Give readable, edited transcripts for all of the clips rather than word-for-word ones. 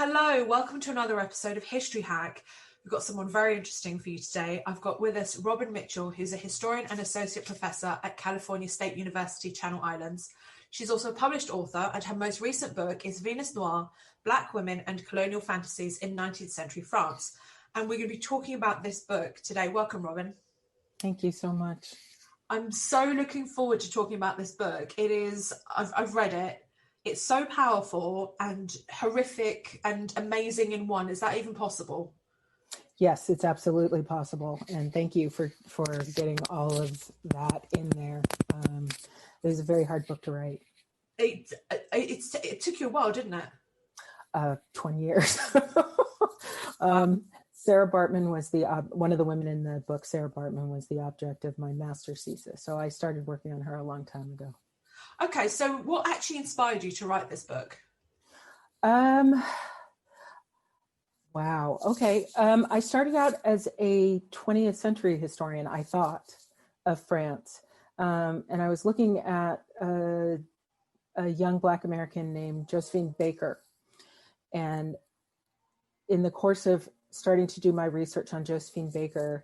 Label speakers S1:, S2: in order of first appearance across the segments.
S1: Hello, welcome to another episode of History Hack. We've got someone very interesting for you today. I've got with us Robin Mitchell, who's a historian and associate professor at California State University, Channel Islands. She's also a published author, and her most recent book is Venus Noir, Black Women and Colonial Fantasies in 19th-century France. And we're going to be talking about this book today. Welcome, Robin.
S2: Thank you so much.
S1: I'm so looking forward to talking about this book. I've read it. It's so powerful and horrific and amazing in one. Is that even possible?
S2: Yes, it's absolutely possible. And thank you for getting all of that in there. It was a very hard book to write.
S1: It took you a while, didn't it?
S2: 20 years. Sarah Bartman was one of the women in the book. Sarah Bartman was the object of my master's thesis. So I started working on her a long time ago.
S1: Okay, so what actually inspired you to write this book?
S2: Wow. Okay. I started out as a 20th century historian, I thought, of France. And I was looking at a young Black American named Josephine Baker. And in the course of starting to do my research on Josephine Baker,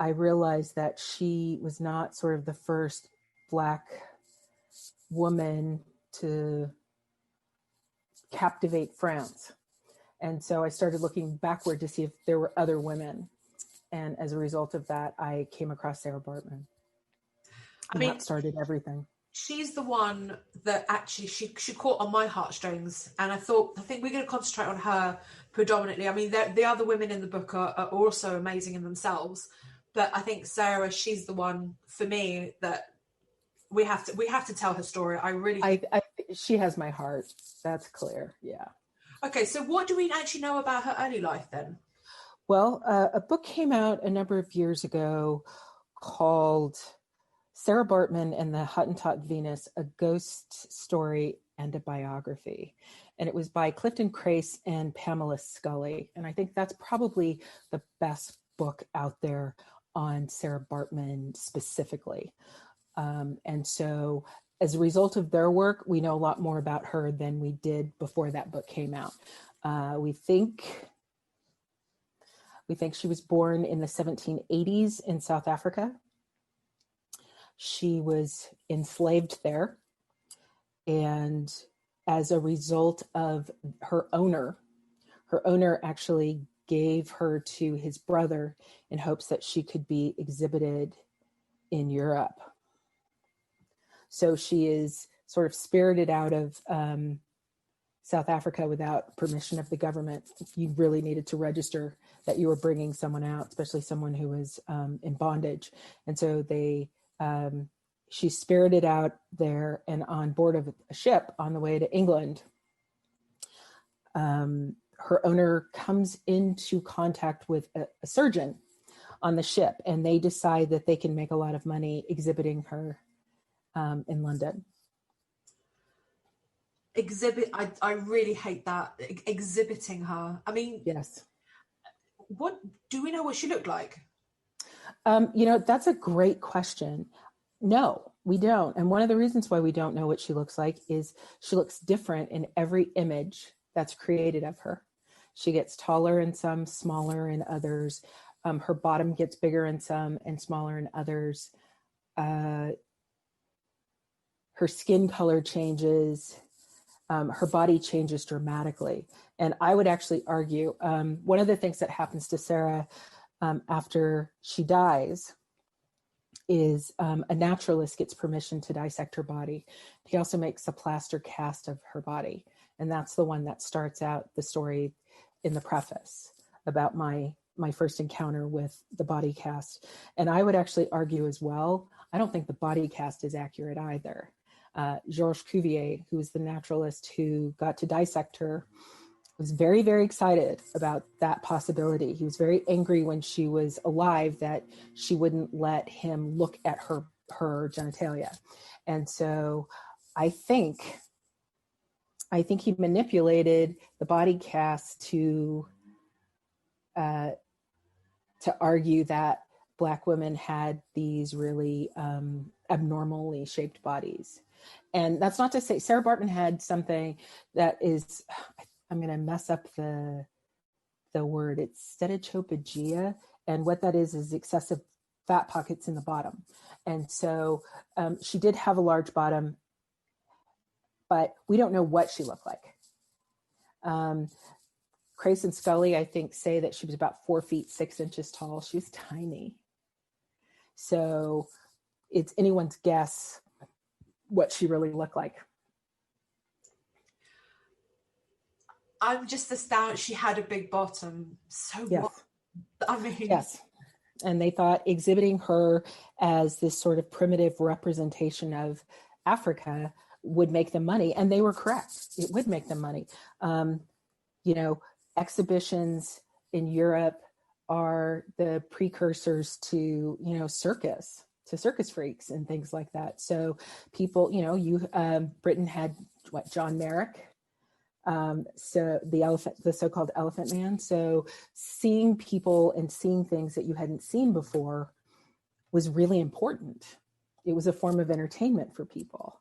S2: I realized that she was not sort of the first Black woman to captivate France. And so I started looking backward to see if there were other women. And as a result of that, I came across Sarah Bartman. That started everything.
S1: She's the one that actually, she caught on my heartstrings. And I think we're going to concentrate on her predominantly. I mean, the other women in the book are also amazing in themselves. But I think Sarah, she's the one for me that we have to tell her story.
S2: She has my heart. That's clear. Yeah.
S1: Okay, so what do we actually know about her early life then?
S2: Well, a book came out a number of years ago called Sarah Bartman and the Hottentot Venus, a ghost story and a biography. And it was by Clifton Crace and Pamela Scully. And I think that's probably the best book out there on Sarah Bartman specifically. And so as a result of their work, we know a lot more about her than we did before that book came out. We think she was born in the 1780s in South Africa. She was enslaved there. And as a result of her owner actually gave her to his brother in hopes that she could be exhibited in Europe. So she is sort of spirited out of South Africa without permission of the government. You really needed to register that you were bringing someone out, especially someone who was in bondage. And so she's spirited out there and on board of a ship on the way to England. Her owner comes into contact with a surgeon on the ship, and they decide that they can make a lot of money exhibiting her in London.
S1: I really hate that, exhibiting her. I mean,
S2: yes.
S1: What do we know what she looked like?
S2: That's a great question. No, we don't. And one of the reasons why we don't know what she looks like is she looks different in every image that's created of her. She gets taller in some, smaller in others. Her bottom gets bigger in some and smaller in others. Her skin color changes, her body changes dramatically. And I would actually argue, one of the things that happens to Sarah after she dies is a naturalist gets permission to dissect her body. He also makes a plaster cast of her body. And that's the one that starts out the story in the preface about my first encounter with the body cast. And I would actually argue as well, I don't think the body cast is accurate either. Georges Cuvier, who was the naturalist who got to dissect her, was very, very excited about that possibility. He was very angry when she was alive that she wouldn't let him look at her genitalia. And so I think he manipulated the body cast to argue that Black women had these really abnormally shaped bodies. And that's not to say Sarah Bartman had something that is, I'm going to mess up the word. It's steatochopagia. And what that is excessive fat pockets in the bottom. And so she did have a large bottom, but we don't know what she looked like. Crace and Scully, I think, say that she was about 4 feet 6 inches tall. She was tiny. So it's anyone's guess what she really looked like.
S1: I'm just astounded she had a big bottom. So
S2: yes.
S1: what? I mean,
S2: yes. And they thought exhibiting her as this sort of primitive representation of Africa would make them money. And they were correct. It would make them money. Exhibitions in Europe are the precursors to, circus freaks and things like that. So people, Britain had John Merrick. So the so-called Elephant Man. So seeing people and seeing things that you hadn't seen before was really important. It was a form of entertainment for people.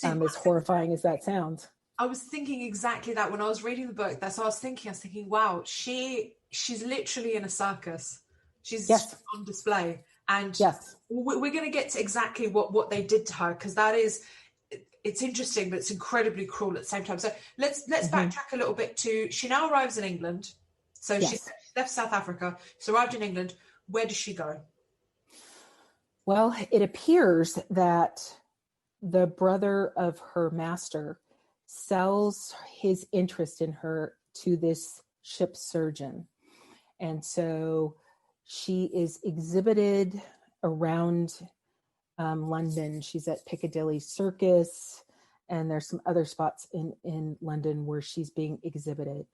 S2: As horrifying as that sounds.
S1: I was thinking exactly that when I was reading the book. That's what I was thinking, wow, she's literally in a circus. She's on display. And we're going to get to exactly what they did to her, because it's interesting, but it's incredibly cruel at the same time. So let's backtrack a little bit to, she now arrives in England. So she left South Africa. She's arrived in England. Where does she go?
S2: Well, it appears that the brother of her master sells his interest in her to this ship surgeon. And so she is exhibited around London. She's at Piccadilly Circus, and there's some other spots in London where she's being exhibited.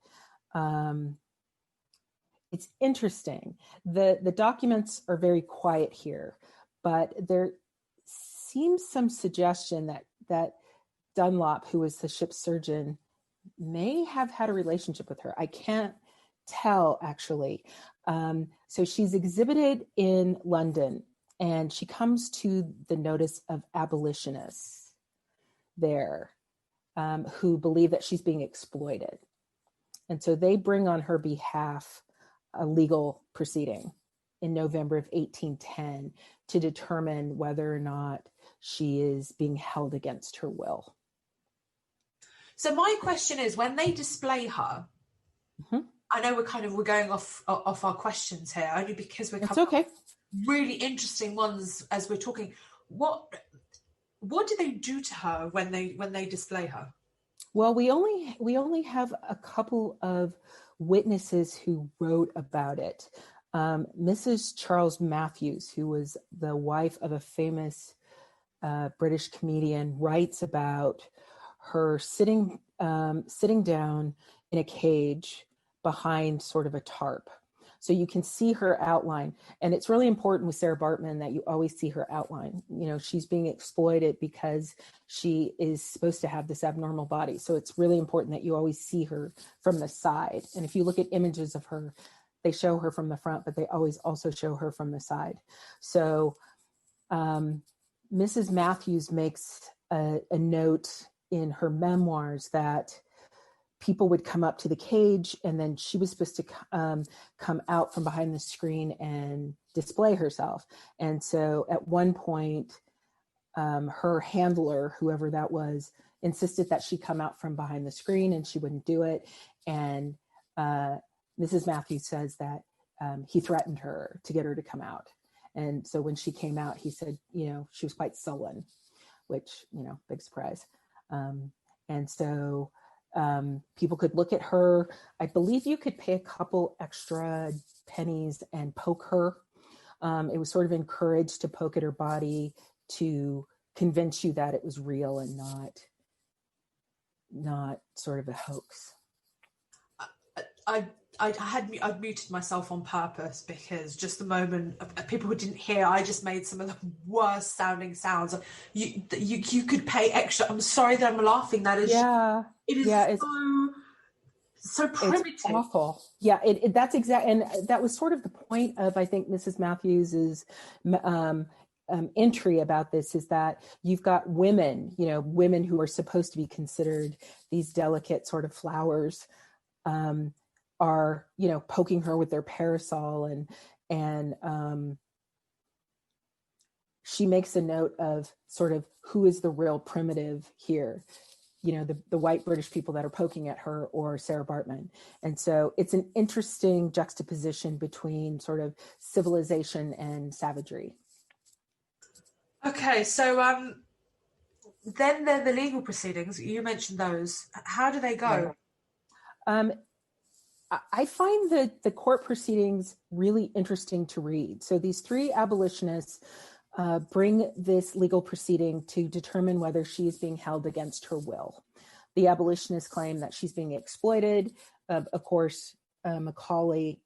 S2: It's interesting. The documents are very quiet here, but there seems some suggestion that Dunlop, who was the ship's surgeon, may have had a relationship with her. I can't tell, actually. So she's exhibited in London, and she comes to the notice of abolitionists there who believe that she's being exploited. And so they bring on her behalf a legal proceeding in November of 1810 to determine whether or not she is being held against her will.
S1: So my question is, when they display her, I know we're going off our questions here, only because we're covering really interesting ones as we're talking. What do they do to her when they display her?
S2: Well, we only have a couple of witnesses who wrote about it. Mrs. Charles Matthews, who was the wife of a famous British comedian, writes about her sitting down in a cage behind sort of a tarp. So you can see her outline. And it's really important with Sarah Bartman that you always see her outline. She's being exploited because she is supposed to have this abnormal body. So it's really important that you always see her from the side. And if you look at images of her, they show her from the front, but they always also show her from the side. So Mrs. Matthews makes a note in her memoirs that people would come up to the cage, and then she was supposed to come out from behind the screen and display herself. And so at one point, her handler, whoever that was, insisted that she come out from behind the screen, and she wouldn't do it. And Mrs. Matthews says that he threatened her to get her to come out. And so when she came out, he said, she was quite sullen, which, big surprise. And so people could look at her. I believe you could pay a couple extra pennies and poke her. It was sort of encouraged to poke at her body to convince you that it was real and not sort of a hoax.
S1: I'd muted myself on purpose because just the moment people who didn't hear, I just made some of the worst sounding sounds. You could pay extra. I'm sorry that I'm laughing. That is it is so primitive.
S2: It's awful. Yeah, that's exact, and that was sort of the point of, I think, Mrs. Matthews's entry about this is that you've got women, women who are supposed to be considered these delicate sort of flowers, are, poking her with their parasol, and she makes a note of sort of who is the real primitive here, the white British people that are poking at her, or Sarah Bartman. And so it's an interesting juxtaposition between sort of civilization and savagery.
S1: Okay, so then the legal proceedings, you mentioned those. How do they go?
S2: Right. I find the court proceedings really interesting to read. So these three abolitionists bring this legal proceeding to determine whether she is being held against her will. The abolitionists claim that she's being exploited. Of course, Macaulay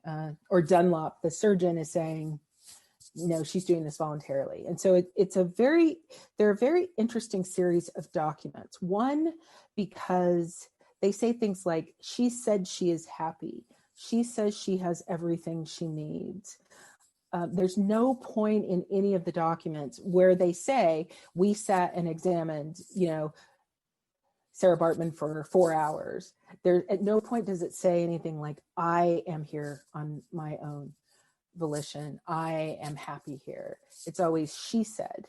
S2: or Dunlop, the surgeon, is saying, no, she's doing this voluntarily. And so they're a very interesting series of documents. One, because they say things like, she said she is happy. She says she has everything she needs. There's no point in any of the documents where they say, we sat and examined, Sarah Bartman for 4 hours. At no point does it say anything like, I am here on my own volition. I am happy here. It's always, she said.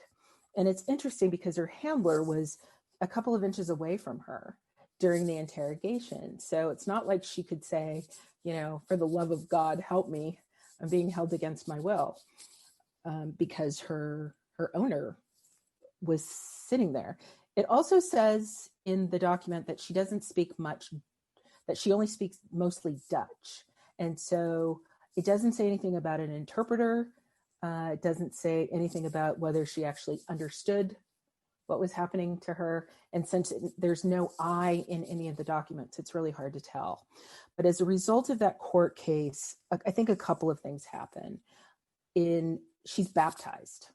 S2: And it's interesting because her handler was a couple of inches away from her during the interrogation. So it's not like she could say, for the love of God, help me. I'm being held against my will, because her owner was sitting there. It also says in the document that she doesn't speak much, that she only speaks mostly Dutch. And so it doesn't say anything about an interpreter. It doesn't say anything about whether she actually understood what was happening to her. And since there's no I in any of the documents, it's really hard to tell. But as a result of that court case, I think a couple of things happen. She's baptized.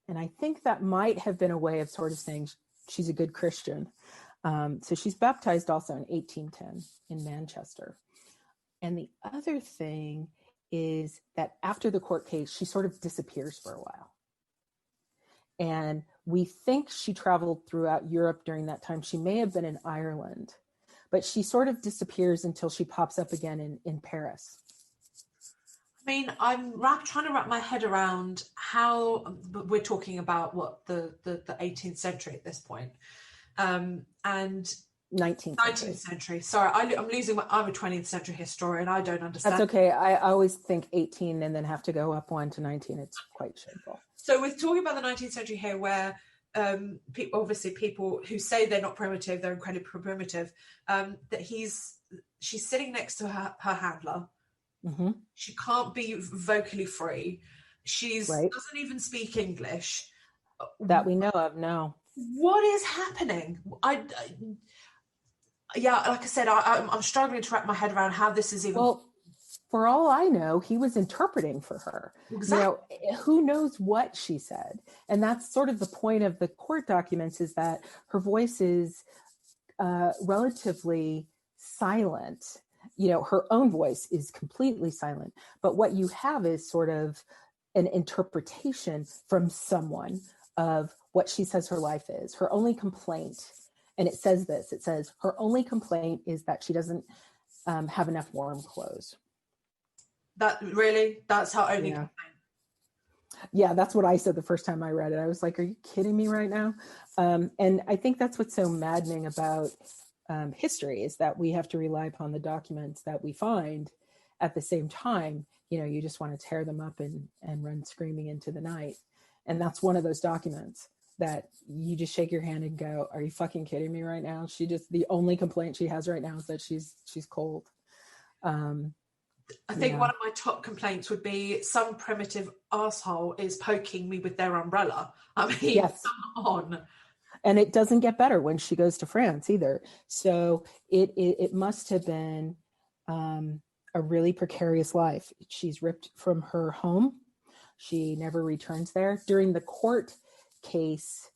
S2: And I think that might have been a way of sort of saying she's a good Christian. So she's baptized also in 1810 in Manchester. And the other thing is that after the court case, she sort of disappears for a while. And we think she traveled throughout Europe during that time. She may have been in Ireland, but she sort of disappears until she pops up again in Paris.
S1: I mean, I'm trying to wrap my head around how we're talking about what the 18th century at this point, and 19th century. Sorry, I'm losing I'm a 20th century historian. I don't understand.
S2: That's okay. I always think 18 and then have to go up 1 to 19. It's quite shameful.
S1: So we're talking about the 19th century here, where people who say they're not primitive, they're incredibly primitive, that she's sitting next to her handler.
S2: Mm-hmm.
S1: She can't be vocally free. She
S2: right.
S1: doesn't even speak English.
S2: That we know of, no.
S1: What is happening? Yeah, like I said, I'm struggling to wrap my head around how this is even...
S2: Well, for all I know, he was interpreting for her.
S1: Exactly.
S2: Who knows what she said? And that's sort of the point of the court documents, is that her voice is relatively silent. Her own voice is completely silent. But what you have is sort of an interpretation from someone of what she says her life is. Her only complaint, and it says this, it says, her only complaint is that she doesn't have enough warm clothes.
S1: That's her only complaint.
S2: Yeah, that's what I said the first time I read it. I was like, are you kidding me right now? And I think that's what's so maddening about history, is that we have to rely upon the documents that we find. At the same time, you just want to tear them up and run screaming into the night. And that's one of those documents that you just shake your hand and go, are you fucking kidding me right now? The only complaint she has right now is that she's cold.
S1: I think one of my top complaints would be some primitive asshole is poking me with their umbrella. I mean,
S2: yes.
S1: Come on.
S2: And it doesn't get better when she goes to France either. So it must have been a really precarious life. She's ripped from her home. She never returns there. During the court case,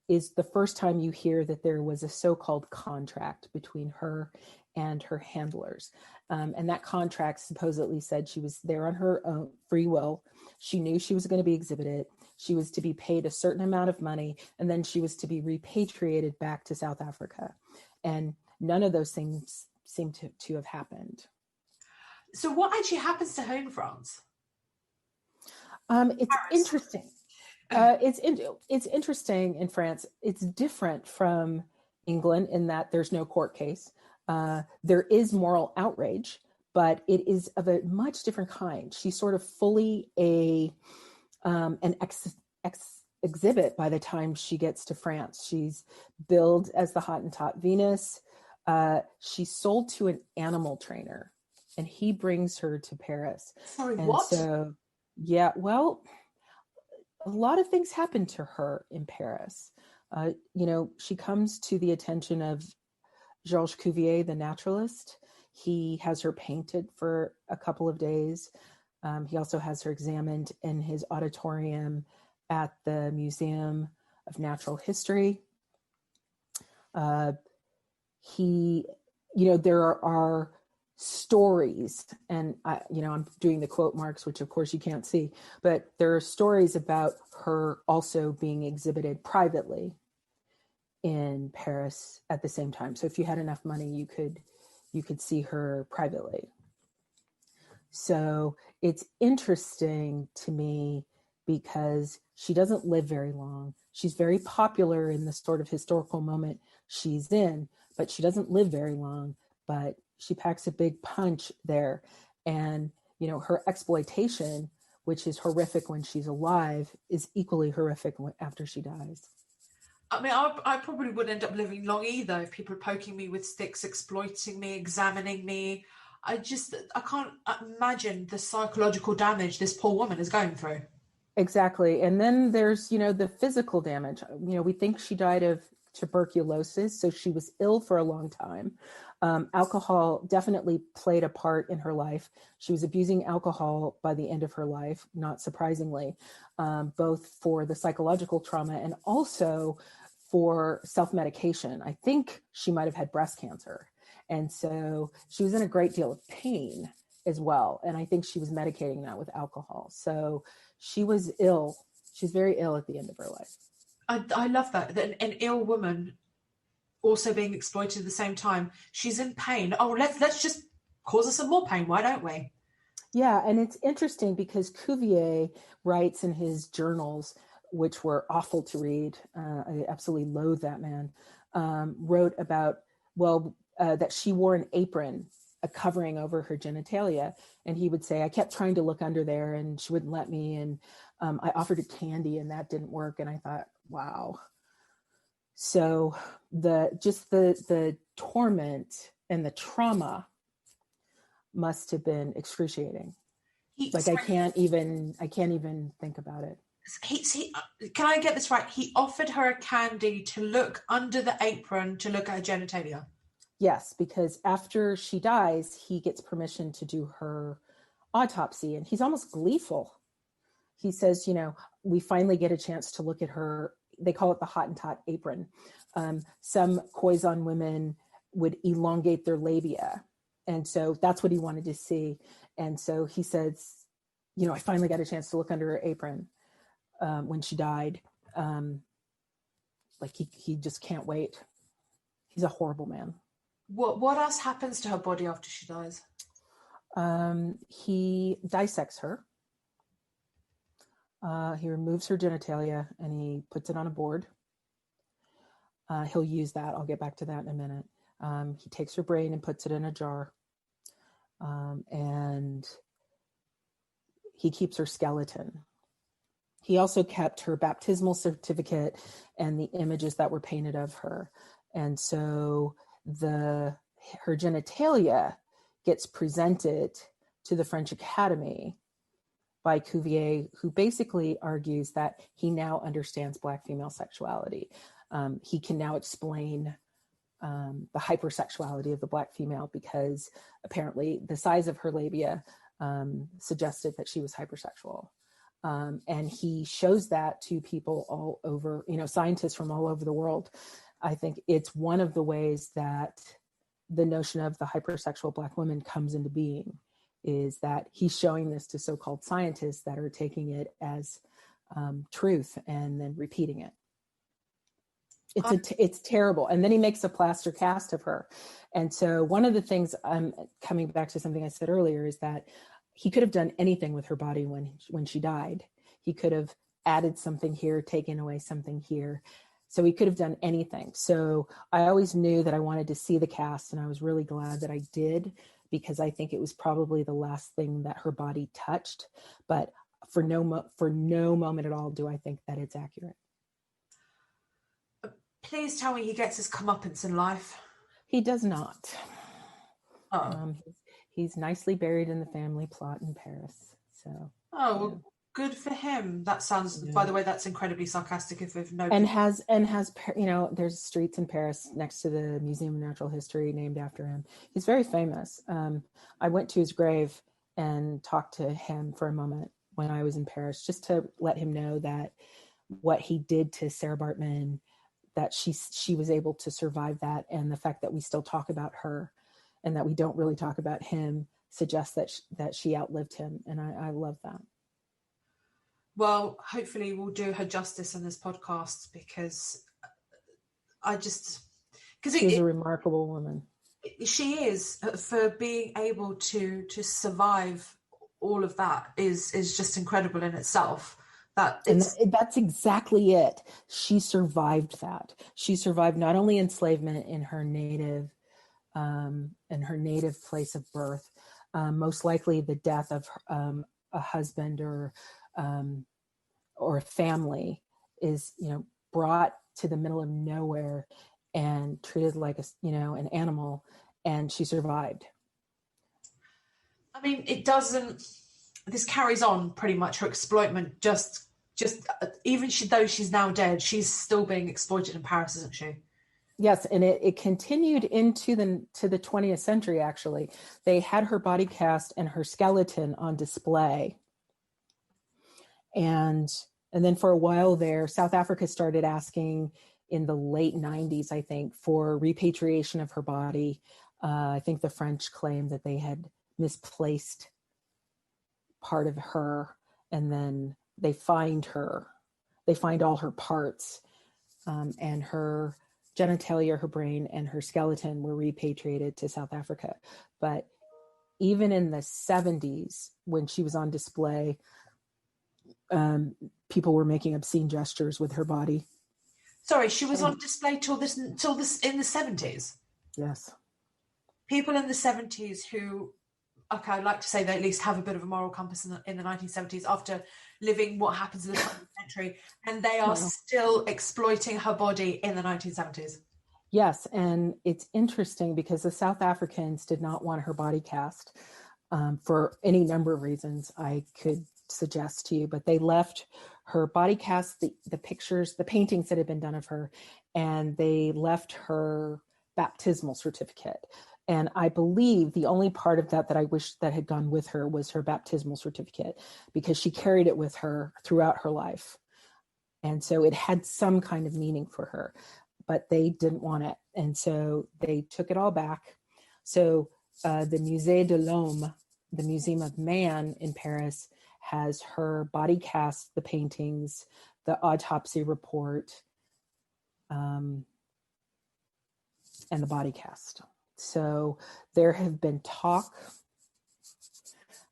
S2: is the first time you hear that there was a so-called contract between her and her handlers. And that contract supposedly said she was there on her own free will. She knew she was going to be exhibited. She was to be paid a certain amount of money, and then she was to be repatriated back to South Africa. And none of those things seem to have happened.
S1: So what actually happens to her in France?
S2: It's interesting. It's interesting in France. It's different from England in that there's no court case. There is moral outrage, but it is of a much different kind. She's sort of fully an exhibit by the time she gets to France. She's billed as the Hottentot Venus. She's sold to an animal trainer, and he brings her to Paris.
S1: Sorry,
S2: and
S1: what?
S2: So, yeah, well, a lot of things happen to her in Paris. She comes to the attention of Georges Cuvier, the naturalist. He has her painted for a couple of days. He also has her examined in his auditorium at the Museum of Natural History. There are stories, and I'm doing the quote marks, which of course you can't see, but there are stories about her also being exhibited privately in Paris at the same time. So if you had enough money, you could see her privately. So it's interesting to me because she doesn't live very long. She's very popular in the sort of historical moment she's in, but she doesn't live very long, but she packs a big punch there. And, her exploitation, which is horrific when she's alive, is equally horrific after she dies.
S1: I mean, I probably wouldn't end up living long either if people are poking me with sticks, exploiting me, examining me. I can't imagine the psychological damage this poor woman is going through.
S2: Exactly. And then there's, the physical damage. We think she died of tuberculosis, so she was ill for a long time. Alcohol definitely played a part in her life. She was abusing alcohol by the end of her life, not surprisingly, both for the psychological trauma and also for self-medication. I think she might have had breast cancer. And so she was in a great deal of pain as well. And I think she was medicating that with alcohol. So she was ill. She's very ill at the end of her life.
S1: I love that an ill woman also being exploited at the same time. She's in pain. Oh, let's just cause her some more pain. Why don't we?
S2: Yeah, and it's interesting because Cuvier writes in his journals, which were awful to read. I absolutely loathe that man. Wrote about that she wore an apron, a covering over her genitalia, and he would say, "I kept trying to look under there, and she wouldn't let me, and I offered her candy, and that didn't work." And I thought, wow. So the torment and the trauma must have been excruciating. I can't even think about it.
S1: Can I get this right? He offered her a candy to look under the apron to look at her genitalia.
S2: Yes, because after she dies, he gets permission to do her autopsy, and he's almost gleeful. He says, we finally get a chance to look at her. They call it the Hottentot apron. Some Khoisan women would elongate their labia. And so that's what he wanted to see. And so he says, I finally got a chance to look under her apron when she died. He just can't wait. He's a horrible man.
S1: What else happens to her body after she dies?
S2: He dissects her. He removes her genitalia and he puts it on a board. He'll use that. I'll get back to that in a minute. He takes her brain and puts it in a jar. And he keeps her skeleton. He also kept her baptismal certificate and the images that were painted of her. And so her genitalia gets presented to the French Academy by Cuvier, who basically argues that he now understands Black female sexuality. He can now explain the hypersexuality of the Black female because apparently the size of her labia suggested that she was hypersexual. And he shows that to people all over, scientists from all over the world. I think it's one of the ways that the notion of the hypersexual Black woman comes into being, is that he's showing this to so-called scientists that are taking it as truth and then repeating it. It's terrible. And then he makes a plaster cast of her. And so one of the things, coming back to something I said earlier, is that he could have done anything with her body when she died. He could have added something here, taken away something here. So he could have done anything. So I always knew that I wanted to see the cast, and I was really glad that I did, because I think it was probably the last thing that her body touched. But for no moment at all do I think that it's accurate.
S1: Please tell me he gets his comeuppance in life.
S2: He does not.
S1: Oh.
S2: He's nicely buried in the family plot in Paris. So.
S1: Well, good for him. That sounds, by the way, that's incredibly sarcastic. If no.
S2: And has there's streets in Paris next to the Museum of Natural History named after him. He's very famous. I went to his grave and talked to him for a moment when I was in Paris, just to let him know that what he did to Sarah Bartman, that she was able to survive that, and the fact that we still talk about her and that we don't really talk about him suggests that she outlived him, and I love that.
S1: Well, hopefully we'll do her justice in this podcast, because
S2: she's a remarkable woman.
S1: She is, for being able to survive all of that is just incredible in itself.
S2: That's exactly it. She survived that. She survived not only enslavement in her native place of birth, most likely the death of a husband or family is, brought to the middle of nowhere and treated like an animal, and she survived.
S1: I mean, this carries on pretty much her exploitment, just even though she's now dead, she's still being exploited in Paris, isn't she?
S2: Yes, and it continued into the 20th century. Actually, they had her body cast and her skeleton on display, and then for a while there, South Africa started asking in the late 90s, I think, for repatriation of her body. I think the French claimed that they had misplaced part of her, and then they find all her parts, and her genitalia, her brain, and her skeleton were repatriated to South Africa. But even in the 70s, when she was on display, people were making obscene gestures with her body.
S1: Sorry, she was on display till this in the 70s?
S2: Yes.
S1: People in the 70s who, okay, I'd like to say they at least have a bit of a moral compass in the 1970s after living what happens in the 20th century, and they are still exploiting her body in the 1970s.
S2: Yes, and it's interesting because the South Africans did not want her body cast for any number of reasons I could suggest to you, but they left her body cast, the pictures, the paintings that had been done of her, and they left her baptismal certificate. And I believe the only part of that I wish that had gone with her was her baptismal certificate, because she carried it with her throughout her life. And so it had some kind of meaning for her, but they didn't want it. And so they took it all back. So the Musée de l'Homme, the Museum of Man in Paris, has her body cast, the paintings, the autopsy report, and the body cast. So there have been talk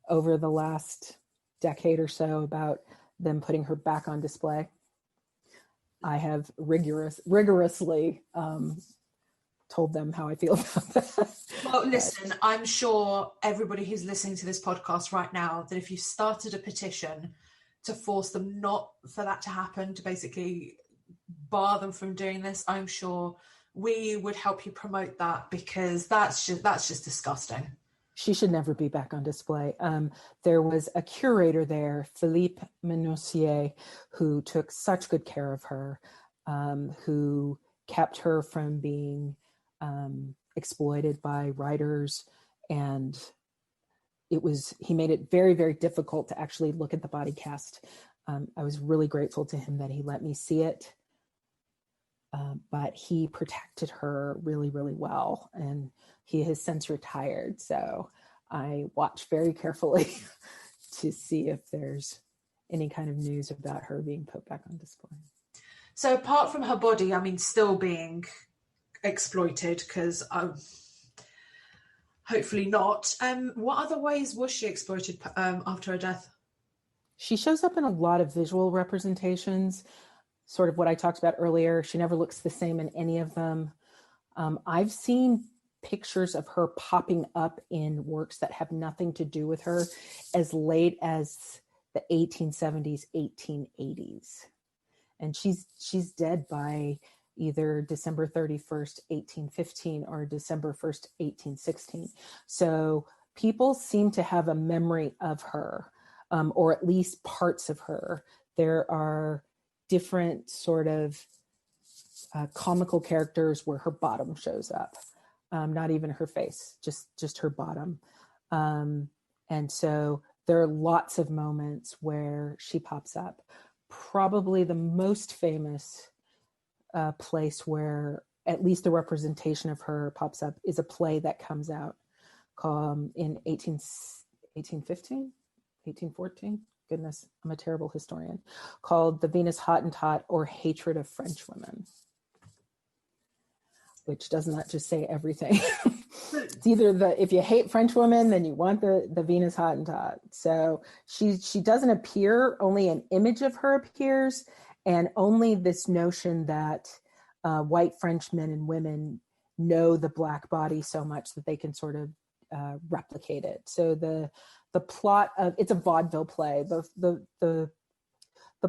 S2: over the last decade or so about them putting her back on display. I have rigorously told them how I feel about that.
S1: Well, listen, I'm sure everybody who's listening to this podcast right now, that if you started a petition to force them not for that to happen, to basically bar them from doing this, I'm sure we would help you promote that, because that's just disgusting.
S2: She should never be back on display. There was a curator there, Philippe Menosier, who took such good care of her, who kept her from being exploited by writers and he made it very, very difficult to actually look at the body cast. I was really grateful to him that he let me see it. But he protected her really, really well, and he has since retired. So I watch very carefully to see if there's any kind of news about her being put back on display.
S1: So apart from her body, I mean, still being exploited, because hopefully not, what other ways was she exploited after her death?
S2: She shows up in a lot of visual representations, sort of what I talked about earlier. She never looks the same in any of them. I've seen pictures of her popping up in works that have nothing to do with her as late as the 1870s, 1880s. And she's dead by either December 31st, 1815 or December 1st, 1816. So people seem to have a memory of her, or at least parts of her. There are different sort of comical characters where her bottom shows up, not even her face, just her bottom. And so there are lots of moments where she pops up. Probably the most famous place where at least the representation of her pops up is a play that comes out called in 1815, 1814. Goodness, I'm a terrible historian, called The Venus Hottentot, or Hatred of French Women, which does not just say everything. It's either if you hate French women, then you want the Venus Hottentot. So she doesn't appear, only an image of her appears, and only this notion that white French men and women know the Black body so much that they can sort of replicate it. So the plot of, it's a vaudeville play. The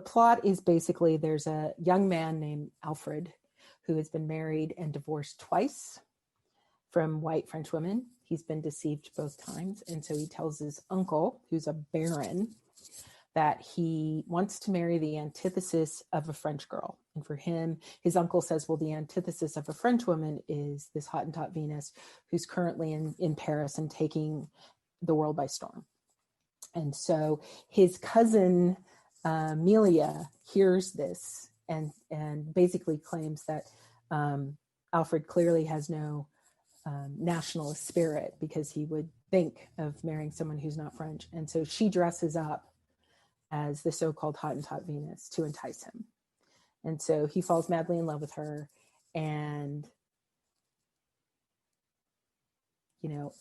S2: plot is basically, there's a young man named Alfred who has been married and divorced twice from white French women. He's been deceived both times. And so he tells his uncle, who's a baron, that he wants to marry the antithesis of a French girl. And for him, his uncle says, well, the antithesis of a French woman is this Hottentot Venus, who's currently in Paris and taking the world by storm. And so his cousin, Amelia, hears this and basically claims that Alfred clearly has no nationalist spirit, because he would think of marrying someone who's not French. And so she dresses up as the so-called Hottentot Venus to entice him. And so he falls madly in love with her, and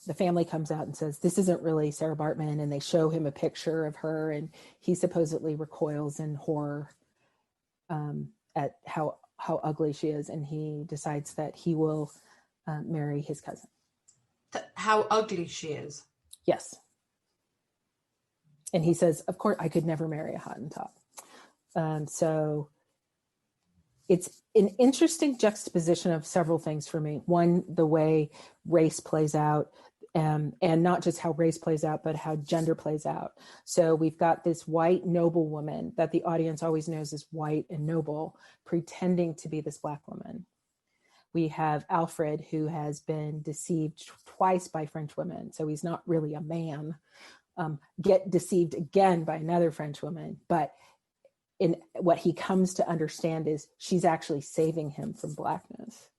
S2: the family comes out and says, this isn't really Sarah Bartman. And they show him a picture of her, and he supposedly recoils in horror at how ugly she is. And he decides that he will marry his cousin.
S1: How ugly she is?
S2: Yes. And he says, of course, I could never marry a Hottentot. So it's an interesting juxtaposition of several things for me. One, the way race plays out, and not just how race plays out, but how gender plays out. So we've got this white noble woman that the audience always knows is white and noble, pretending to be this Black woman. We have Alfred, who has been deceived twice by French women. So he's not really a man. Get deceived again by another French woman. But in what he comes to understand is she's actually saving him from Blackness.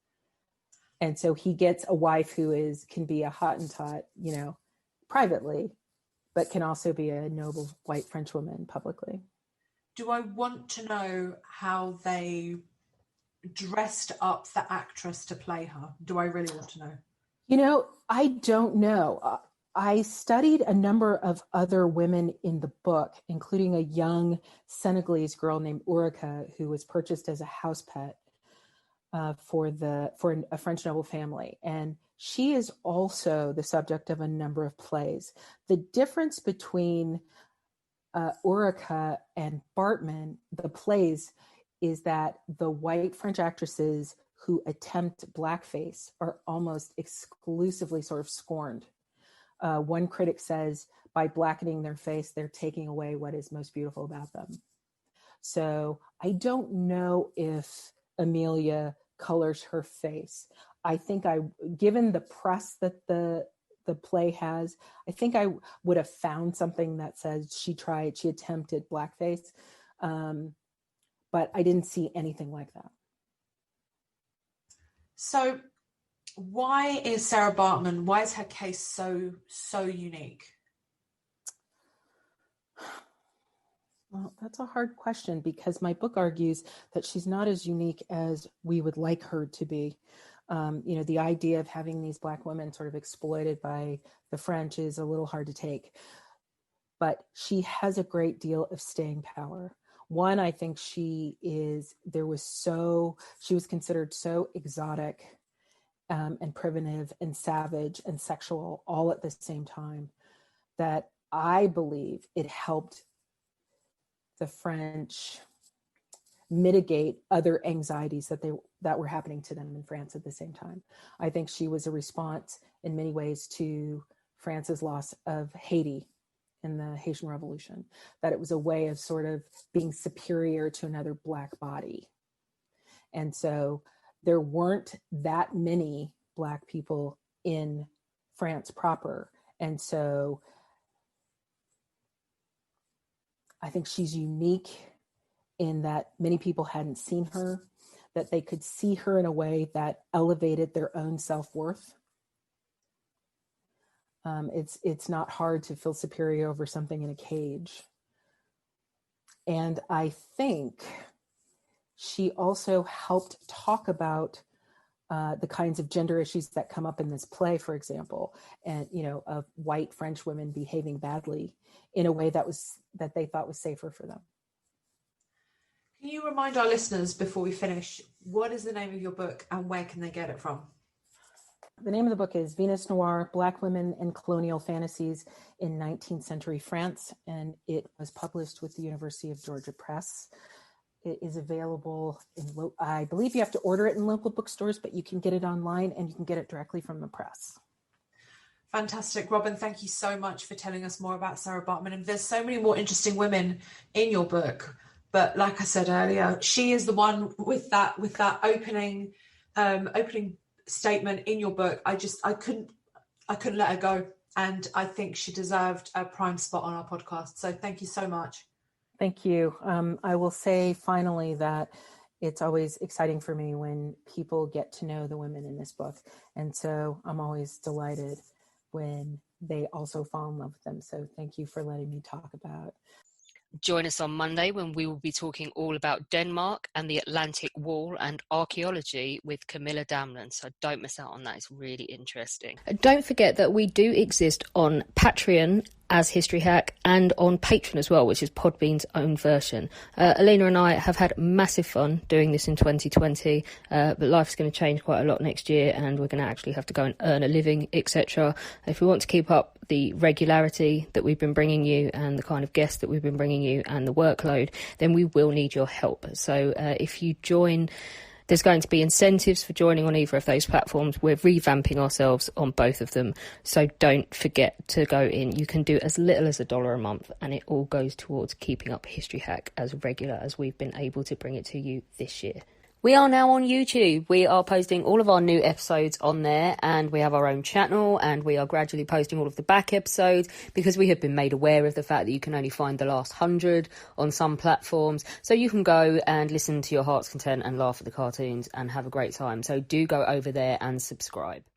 S2: And so he gets a wife who can be a Hottentot, privately, but can also be a noble white French woman publicly.
S1: Do I want to know how they dressed up the actress to play her? Do I really want to know?
S2: I don't know. I studied a number of other women in the book, including a young Senegalese girl named Ulrika, who was purchased as a house pet for a French noble family. And she is also the subject of a number of plays. The difference between Ulrika and Bartman, the plays, is that the white French actresses who attempt blackface are almost exclusively sort of scorned. One critic says, by blackening their face, they're taking away what is most beautiful about them. So I don't know if Amelia colors her face. I think given the press that the the play has. I think I would have found something that says she attempted blackface, but I didn't see anything like that.
S1: So why is Sarah Baartman, why is her case so unique?
S2: Well, that's a hard question, because my book argues that she's not as unique as we would like her to be. The idea of having these Black women sort of exploited by the French is a little hard to take. But she has a great deal of staying power. One, I think she was considered so exotic and primitive and savage and sexual all at the same time that I believe it helped the French mitigate other anxieties that were happening to them in France at the same time. I think she was a response in many ways to France's loss of Haiti in the Haitian Revolution, that it was a way of sort of being superior to another Black body. And so there weren't that many Black people in France proper. And so I think she's unique in that many people hadn't seen her, that they could see her in a way that elevated their own self-worth. It's not hard to feel superior over something in a cage. And I think she also helped talk about the kinds of gender issues that come up in this play, for example, and of white French women behaving badly in a way that they thought was safer for them.
S1: Can you remind our listeners before we finish, what is the name of your book and where can they get it from?
S2: The name of the book is Venus Noir, Black Women and Colonial Fantasies in 19th-century France, and it was published with the University of Georgia Press. It is available I believe you have to order it in local bookstores, but you can get it online and you can get it directly from the press.
S1: Fantastic. Robin, thank you so much for telling us more about Sarah Baartman. And there's so many more interesting women in your book. But like I said earlier, she is the one with that opening statement in your book. I couldn't let her go. And I think she deserved a prime spot on our podcast. So thank you so much.
S2: Thank you. I will say finally that it's always exciting for me when people get to know the women in this book. And so I'm always delighted when they also fall in love with them. So thank you for letting me talk about it.
S3: Join us on Monday when we will be talking all about Denmark and the Atlantic Wall and archaeology with Camilla Damlen. So don't miss out on that. It's really interesting. Don't forget that we do exist on Patreon as History Hack and on Patreon as well, which is Podbean's own version. Alina and I have had massive fun doing this in 2020, but life's going to change quite a lot next year and we're going to actually have to go and earn a living, etc. If we want to keep up the regularity that we've been bringing you and the kind of guests that we've been bringing you and the workload, then we will need your help. So if you join, there's going to be incentives for joining on either of those platforms. We're revamping ourselves on both of them. So don't forget to go in. You can do as little as $1 a month and it all goes towards keeping up History Hack as regular as we've been able to bring it to you this year. We are now on YouTube. We are posting all of our new episodes on there and we have our own channel and we are gradually posting all of the back episodes because we have been made aware of the fact that you can only find the last 100 on some platforms. So you can go and listen to your heart's content and laugh at the cartoons and have a great time. So do go over there and subscribe.